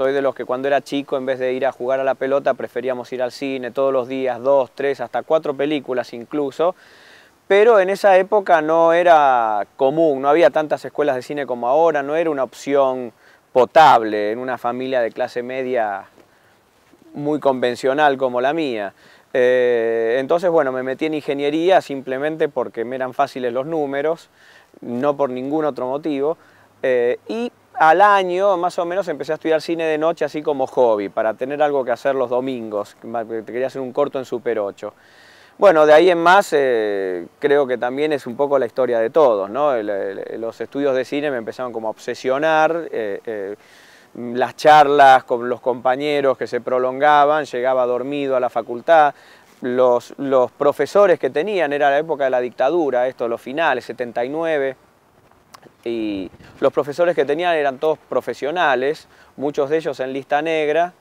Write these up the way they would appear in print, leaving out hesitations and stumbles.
Soy de los que cuando era chico, en vez de ir a jugar a la pelota, preferíamos ir al cine todos los días, 2, 3, hasta 4 películas incluso. Pero en esa época no era común, no había tantas escuelas de cine como ahora, no era una opción potable en una familia de clase media muy convencional como la mía. Entonces, bueno, me metí en ingeniería simplemente porque me eran fáciles los números, no por ningún otro motivo. Y al año, más o menos, empecé a estudiar cine de noche así como hobby, para tener algo que hacer los domingos. Quería hacer un corto en Super 8. Bueno, de ahí en más, creo que también es un poco la historia de todos, ¿no? Los estudios de cine me empezaron como a obsesionar, las charlas con los compañeros que se prolongaban, llegaba dormido a la facultad, los profesores que tenían, era la época de la dictadura, los finales, 79, y los profesores que tenían eran todos profesionales, muchos de ellos en lista negra,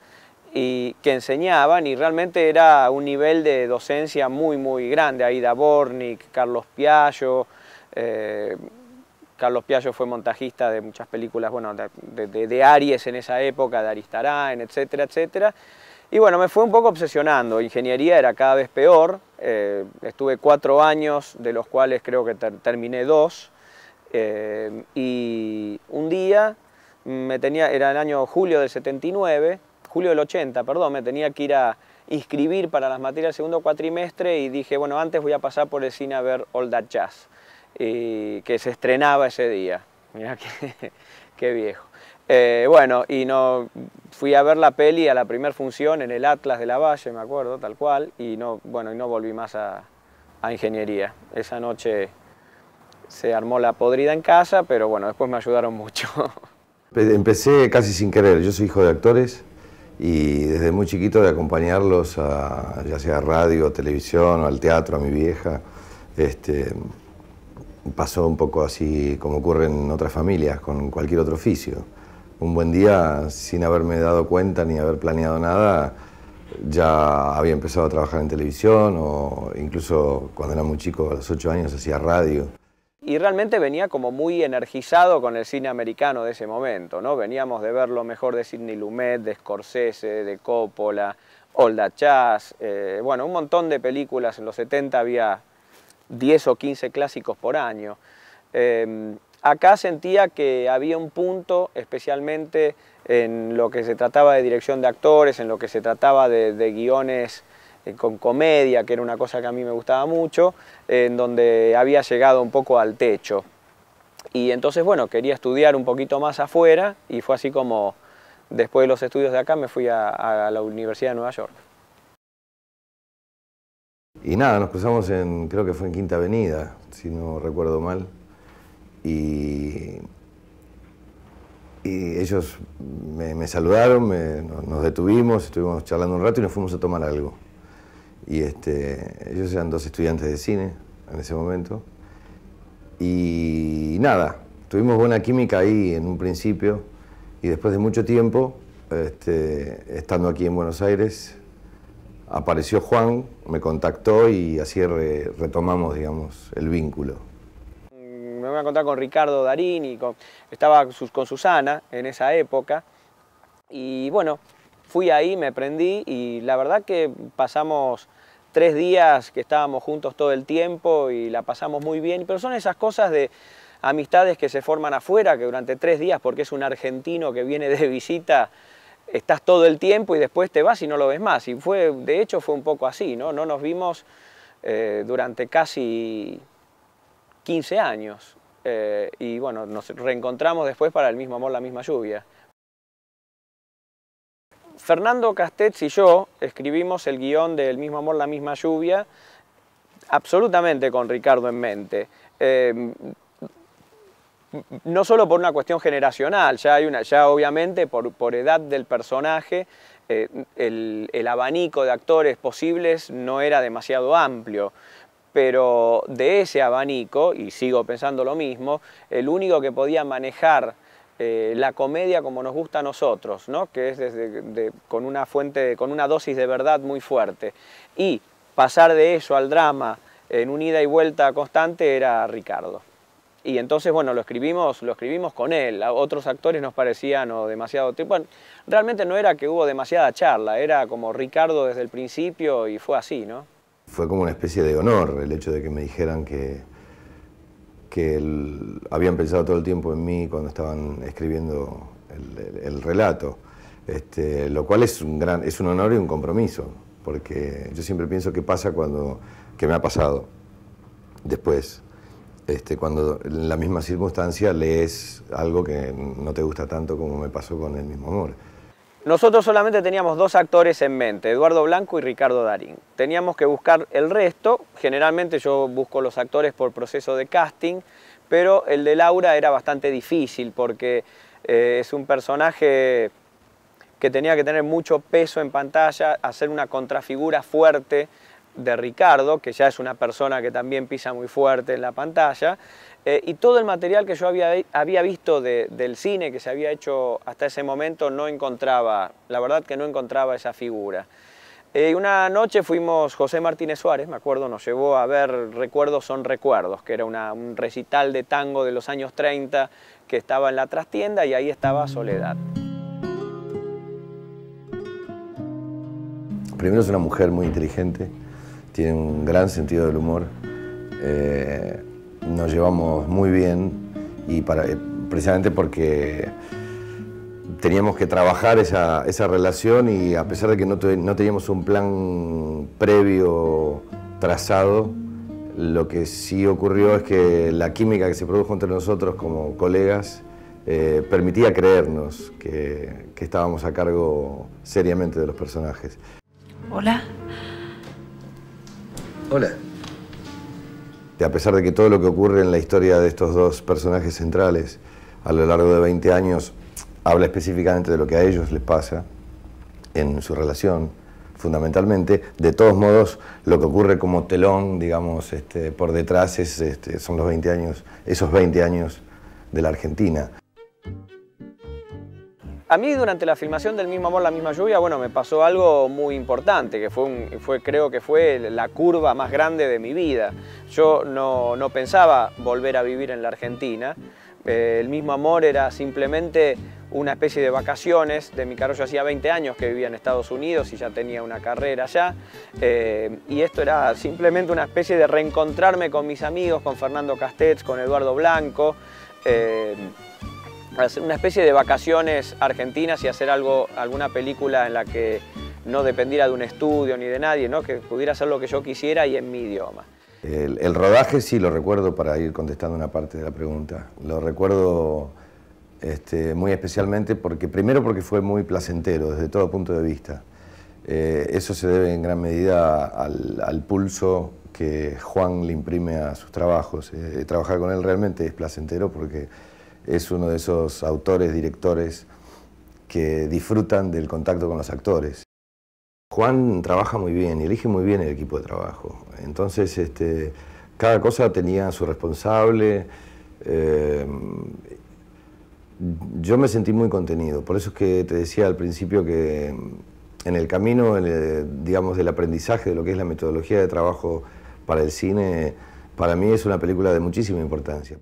y que enseñaban, y realmente era un nivel de docencia muy grande. Aida Bornik, Carlos Piaggio. Carlos Piaggio fue montajista de muchas películas, bueno, de Aries en esa época, de Aristarán, etcétera, etcétera. Y bueno, me fue un poco obsesionando. Ingeniería era cada vez peor. Estuve 4 años, de los cuales creo que terminé 2. Y un día, era el año julio del 79, julio del 80, perdón, me tenía que ir a inscribir para las materias del segundo cuatrimestre y dije, bueno, antes voy a pasar por el cine a ver All That Jazz, que se estrenaba ese día. Mirá qué viejo. Bueno, y fui a ver la peli a la primera función en el Atlas de la Valle, me acuerdo, tal cual, y no volví más a ingeniería. Esa noche se armó la podrida en casa, pero bueno, después me ayudaron mucho. Empecé casi sin querer, yo soy hijo de actores y desde muy chiquito de acompañarlos ya sea a radio, televisión o al teatro, a mi vieja. Pasó un poco así como ocurre en otras familias, con cualquier otro oficio. Un buen día, sin haberme dado cuenta ni haber planeado nada, ya había empezado a trabajar en televisión o incluso cuando era muy chico, a los 8 años, hacía radio. Y realmente venía como muy energizado con el cine americano de ese momento, ¿no? Veníamos de ver lo mejor de Sidney Lumet, de Scorsese, de Coppola, All That Jazz, bueno, un montón de películas. En los 70 había 10 o 15 clásicos por año. Acá sentía que había un punto, especialmente en lo que se trataba de dirección de actores, en lo que se trataba de guiones con comedia, que era una cosa que a mí me gustaba mucho, en donde había llegado un poco al techo. Y entonces, bueno, quería estudiar un poquito más afuera, y fue así como, después de los estudios de acá, me fui a la Universidad de Nueva York. Y nada, nos cruzamos creo que fue en Quinta Avenida, si no recuerdo mal. Y ellos me saludaron, nos detuvimos, estuvimos charlando un rato y nos fuimos a tomar algo. Y ellos eran 2 estudiantes de cine en ese momento. Y nada, tuvimos buena química ahí en un principio. Y después de mucho tiempo, estando aquí en Buenos Aires, apareció Juan, me contactó y así retomamos, digamos, el vínculo. Me voy a encontrar con Ricardo Darín y estaba con Susana en esa época. Y bueno, fui ahí, me prendí y la verdad que pasamos 3 días que estábamos juntos todo el tiempo y la pasamos muy bien. Pero son esas cosas de amistades que se forman afuera, que durante 3 días, porque es un argentino que viene de visita, estás todo el tiempo y después te vas y no lo ves más. Y de hecho fue un poco así, ¿no? No nos vimos durante casi 15 años. Y bueno, nos reencontramos después para El mismo amor, la misma lluvia. Fernando Castells y yo escribimos el guión de El mismo amor, la misma lluvia, absolutamente con Ricardo en mente. No solo por una cuestión generacional, ya obviamente por edad del personaje, el abanico de actores posibles no era demasiado amplio. Pero de ese abanico, y sigo pensando lo mismo, el único que podía manejar la comedia como nos gusta a nosotros, ¿no? Que es con una dosis de verdad muy fuerte, y pasar de eso al drama en un ida y vuelta constante, era Ricardo. Y entonces, bueno, lo escribimos con él. A otros actores nos parecían demasiado tiempo. Bueno, realmente no era que hubo demasiada charla, era como Ricardo desde el principio y fue así, ¿no? Fue como una especie de honor el hecho de que me dijeran que habían pensado todo el tiempo en mí cuando estaban escribiendo el relato, lo cual es un honor y un compromiso, porque yo siempre pienso qué pasa que me ha pasado después, cuando en la misma circunstancia lees algo que no te gusta tanto como me pasó con El mismo amor. Nosotros solamente teníamos 2 actores en mente, Eduardo Blanco y Ricardo Darín. Teníamos que buscar el resto, generalmente yo busco los actores por proceso de casting, pero el de Laura era bastante difícil porque es un personaje que tenía que tener mucho peso en pantalla, hacer una contrafigura fuerte de Ricardo, que ya es una persona que también pisa muy fuerte en la pantalla, y todo el material que yo había visto del cine que se había hecho hasta ese momento no encontraba, la verdad que no encontraba esa figura. Una noche fuimos, José Martínez Suárez, me acuerdo, nos llevó a ver Recuerdos son recuerdos, que era un recital de tango de los años 30 que estaba en la trastienda y ahí estaba Soledad. Primero es una mujer muy inteligente, tiene un gran sentido del humor, nos llevamos muy bien y precisamente porque teníamos que trabajar esa relación y a pesar de que no teníamos un plan previo trazado, lo que sí ocurrió es que la química que se produjo entre nosotros como colegas permitía creernos que estábamos a cargo seriamente de los personajes. Hola. Hola. A pesar de que todo lo que ocurre en la historia de estos 2 personajes centrales a lo largo de 20 años habla específicamente de lo que a ellos les pasa en su relación, fundamentalmente, de todos modos, lo que ocurre como telón, digamos, por detrás son los 20 años, esos 20 años de la Argentina. A mí durante la filmación del Mismo amor, la misma lluvia, bueno, me pasó algo muy importante, que creo que fue la curva más grande de mi vida. Yo no pensaba volver a vivir en la Argentina. El Mismo amor era simplemente una especie de vacaciones de mi carrera. Yo hacía 20 años que vivía en Estados Unidos y ya tenía una carrera allá. Y esto era simplemente una especie de reencontrarme con mis amigos, con Fernando Castells, con Eduardo Blanco. Hacer una especie de vacaciones argentinas y hacer alguna película en la que no dependiera de un estudio ni de nadie, ¿no? Que pudiera hacer lo que yo quisiera y en mi idioma. El rodaje sí lo recuerdo, para ir contestando una parte de la pregunta. Lo recuerdo muy especialmente primero porque fue muy placentero desde todo punto de vista. Eso se debe en gran medida al pulso que Juan le imprime a sus trabajos. Trabajar con él realmente es placentero porque es uno de esos autores, directores que disfrutan del contacto con los actores. Juan trabaja muy bien y elige muy bien el equipo de trabajo. Entonces, cada cosa tenía su responsable. Yo me sentí muy contenido. Por eso es que te decía al principio que en el camino, digamos, del aprendizaje de lo que es la metodología de trabajo para el cine, para mí es una película de muchísima importancia.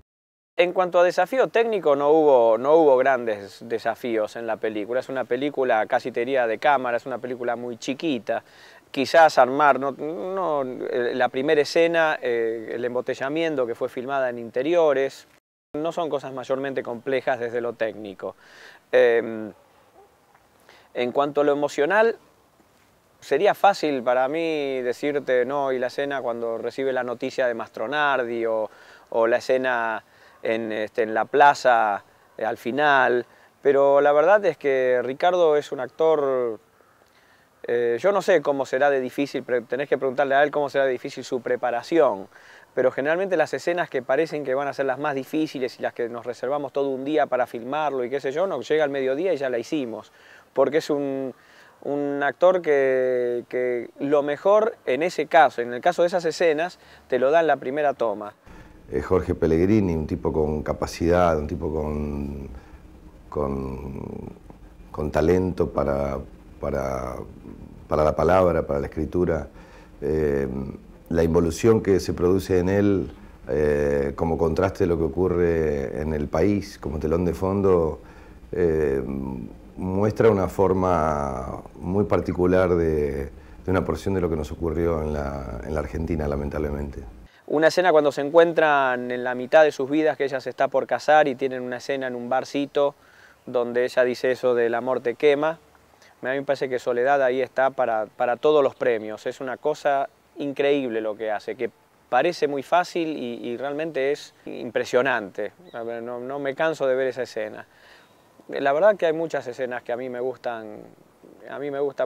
En cuanto a desafío técnico, no hubo grandes desafíos en la película. Es una película, casi te diría, de cámara, es una película muy chiquita. Quizás armar, la primera escena, el embotellamiento que fue filmada en interiores, no son cosas mayormente complejas desde lo técnico. En cuanto a lo emocional, sería fácil para mí decirte, no, y la escena cuando recibe la noticia de Mastronardi o la escena en la plaza al final, pero la verdad es que Ricardo es un actor, yo no sé cómo será de difícil, tenés que preguntarle a él cómo será de difícil su preparación, pero generalmente las escenas que parecen que van a ser las más difíciles y las que nos reservamos todo un día para filmarlo y qué sé yo, no, llega al mediodía y ya la hicimos, porque es un actor que lo mejor en ese caso, en el caso de esas escenas, te lo da en la primera toma. Jorge Pellegrini, un tipo con capacidad, un tipo con talento para la palabra, para la escritura. La involución que se produce en él como contraste lo que ocurre en el país, como telón de fondo, muestra una forma muy particular de una porción de lo que nos ocurrió en la Argentina, lamentablemente. Una escena cuando se encuentran en la mitad de sus vidas, que ella se está por casar y tienen una escena en un barcito donde ella dice eso del amor te quema. A mí me parece que Soledad ahí está para todos los premios. Es una cosa increíble lo que hace, que parece muy fácil y realmente es impresionante. A ver, no me canso de ver esa escena. La verdad que hay muchas escenas que a mí me gustan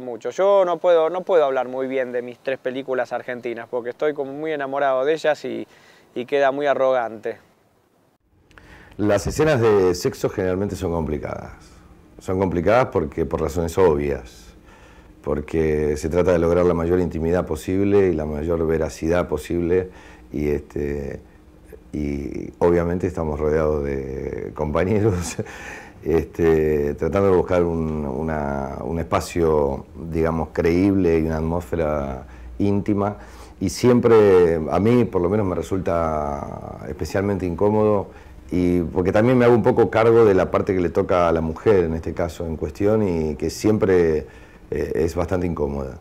mucho. Yo no puedo hablar muy bien de mis 3 películas argentinas porque estoy como muy enamorado de ellas y queda muy arrogante. Las escenas de sexo generalmente son complicadas. Son complicadas por razones obvias, porque se trata de lograr la mayor intimidad posible y la mayor veracidad posible y obviamente estamos rodeados de compañeros tratando de buscar un espacio, digamos, creíble y una atmósfera íntima. Y siempre, a mí por lo menos me resulta especialmente incómodo, porque también me hago un poco cargo de la parte que le toca a la mujer, en este caso en cuestión, y que siempre es bastante incómoda.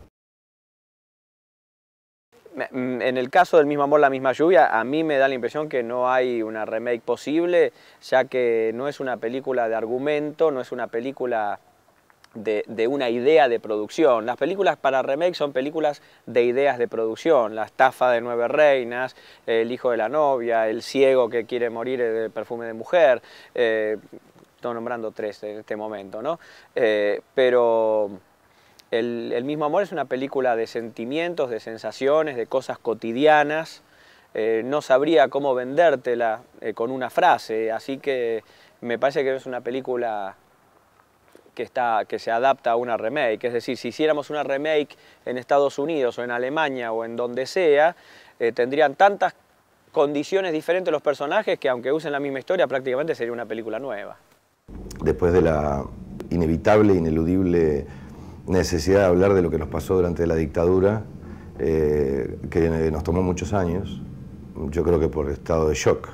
En el caso del Mismo amor, la misma lluvia, a mí me da la impresión que no hay una remake posible, ya que no es una película de argumento, no es una película de una idea de producción. Las películas para remake son películas de ideas de producción. La estafa de 9 reinas, El hijo de la novia, El ciego que quiere morir de perfume de mujer. Estoy nombrando 3 en este momento, ¿no? Pero el Mismo amor es una película de sentimientos, de sensaciones, de cosas cotidianas. No sabría cómo vendértela con una frase, así que me parece que es una película que se adapta a una remake. Es decir, si hiciéramos una remake en Estados Unidos o en Alemania o en donde sea, tendrían tantas condiciones diferentes los personajes que aunque usen la misma historia prácticamente sería una película nueva. Después de la inevitable, ineludible necesidad de hablar de lo que nos pasó durante la dictadura, que nos tomó muchos años, yo creo que por estado de shock.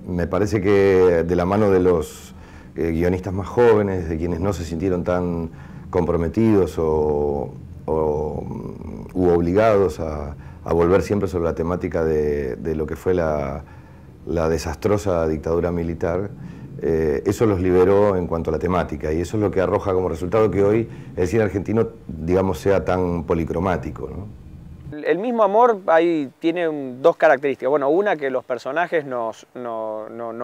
Me parece que de la mano de los guionistas más jóvenes, de quienes no se sintieron tan comprometidos u obligados a volver siempre sobre la temática de lo que fue la desastrosa dictadura militar, eso los liberó en cuanto a la temática y eso es lo que arroja como resultado que hoy el cine argentino, digamos, sea tan policromático, ¿no? El Mismo amor ahí tiene 2 características. Bueno, una que los personajes nos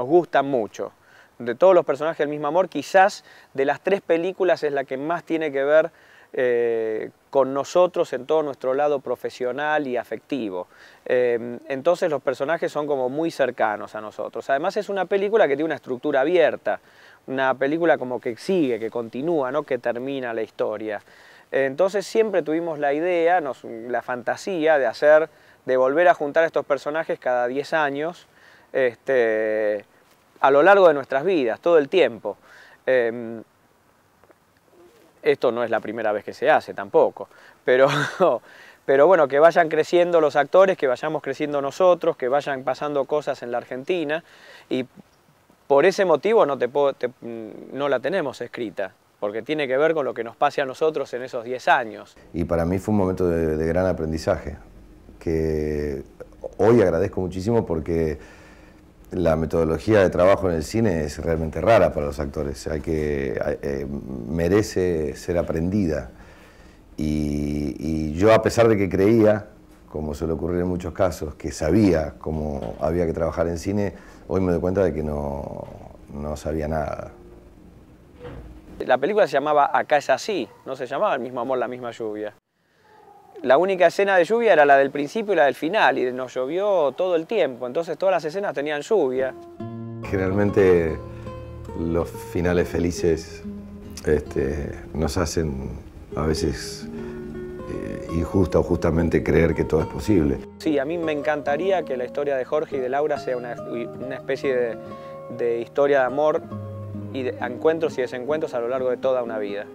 gustan mucho. De todos los personajes del Mismo amor, quizás de las 3 películas es la que más tiene que ver con nosotros en todo nuestro lado profesional y afectivo. Entonces los personajes son como muy cercanos a nosotros. Además es una película que tiene una estructura abierta, una película como que sigue, que continúa, no que termina la historia. Entonces siempre tuvimos la idea, la fantasía de volver a juntar a estos personajes cada 10 años, a lo largo de nuestras vidas, todo el tiempo. Esto no es la primera vez que se hace tampoco, pero bueno, que vayan creciendo los actores, que vayamos creciendo nosotros, que vayan pasando cosas en la Argentina y por ese motivo no la tenemos escrita, porque tiene que ver con lo que nos pase a nosotros en esos 10 años. Y para mí fue un momento de gran aprendizaje, que hoy agradezco muchísimo porque la metodología de trabajo en el cine es realmente rara para los actores, merece ser aprendida. Y yo, a pesar de que creía, como suele ocurrir en muchos casos, que sabía cómo había que trabajar en cine, hoy me doy cuenta de que no sabía nada. La película se llamaba Acá es así, no se llamaba El Mismo amor, la misma lluvia. La única escena de lluvia era la del principio y la del final, y nos llovió todo el tiempo, entonces todas las escenas tenían lluvia. Generalmente los finales felices nos hacen a veces injusta o justamente creer que todo es posible. Sí, a mí me encantaría que la historia de Jorge y de Laura sea una especie de historia de amor y de encuentros y desencuentros a lo largo de toda una vida.